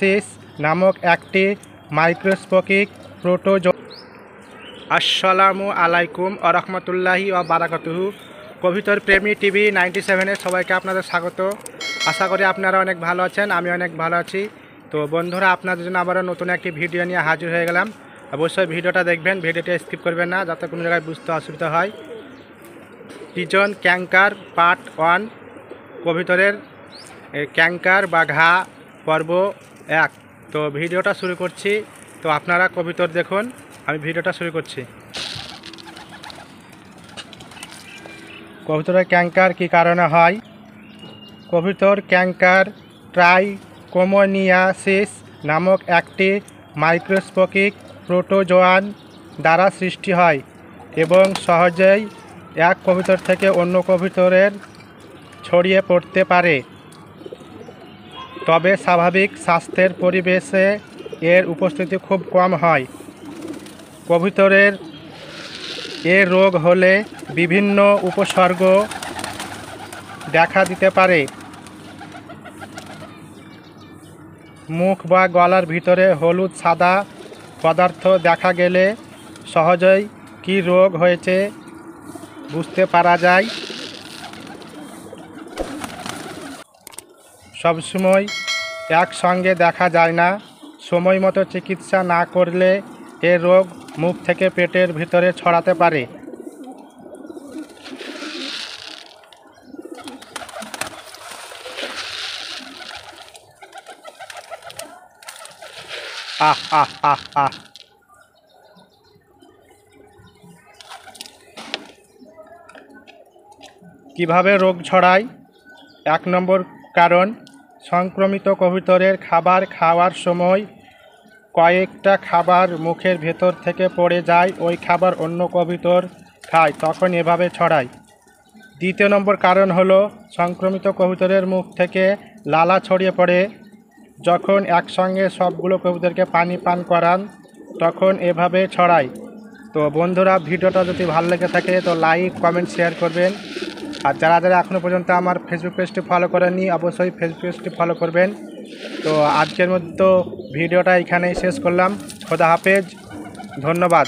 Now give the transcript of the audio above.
Cis নামক একটি microscopic protozoa. আসসালামু আলাইকুম আরহামতুল্লাহি ওয়া বারাকাতুহু। কবিতর প্রেমী টিভি 97-এর সবাইকে আপনাদের স্বাগত। আশা করি আপনারা অনেক ভালো আছেন, আমি অনেক ভালো আছি। তো বন্ধুরা, আপনাদের জন্য আবারও নতুন একটি ভিডিও নিয়ে হাজির হয়ে গেলাম। অবশ্যই ভিডিওটা দেখবেন, ভিডিওটা স্কিপ করবেন না, যাতে কোনো জায়গায় বুঝতে অসুবিধা হয়। পিজন ক্যাঙ্কার পার্ট 1, কবিতরের ক্যাঙ্কার বা ঘা পর্ব 1। তো ভিডিওটা শুরু করছি। তো আপনারা কবিতর দেখুন, আমি ভিডিওটা শুরু করছি। কবিতরের ক্যাঙ্কার কী কারণে হয়? কবিতর ক্যাঙ্কার ট্রাইকোমোনিয়াসিস নামক একটি মাইক্রোস্কোপিক প্রোটোজোয়ান দ্বারা সৃষ্টি হয় এবং সহজেই এক কবিতর থেকে অন্য কবিতরের ছড়িয়ে পড়তে পারে। তবে স্বাভাবিক স্বাস্থ্যের পরিবেশে এর উপস্থিতি খুব কম হয়। কবুতরের এ রোগ হলে বিভিন্ন উপসর্গ দেখা দিতে পারে। মুখ বা গলার ভিতরে হলুদ সাদা পদার্থ দেখা গেলে সহজেই কী রোগ হয়েছে বুঝতে পারা যায়। সবসময় একসঙ্গে দেখা যায় না। সময় মতো চিকিৎসা না করলে এ রোগ মুখ থেকে পেটের ভিতরে ছড়াতে পারে। আহ আহ আহ আহ কিভাবে রোগ ছড়ায়? 1 নম্বর কারণ, সংক্রমিত কবুতরের খাবার খাওয়ার সময় কয়েকটা খাবার মুখের ভেতর থেকে পড়ে যায়, ওই খাবার অন্য কবুতর খায়, তখন এভাবে ছড়ায়। 2 নম্বর কারণ হলো সংক্রমিত কবুতরের মুখ থেকে লালা ছড়িয়ে পড়ে। যখন একসঙ্গে সবগুলো কবুতরকে পানি পান করান তখন এভাবে ছড়ায়। তো বন্ধুরা, ভিডিওটা যদি ভালো লেগে থাকে তো লাইক কমেন্ট শেয়ার করবেন। আর যারা যারা এখনও পর্যন্ত আমার ফেসবুক পেজটি ফলো করেননি অবশ্যই ফেসবুক পেজটি ফলো করবেন। তো আজকের মতো ভিডিওটা এখানেই শেষ করলাম। খোদা হাফেজ, ধন্যবাদ।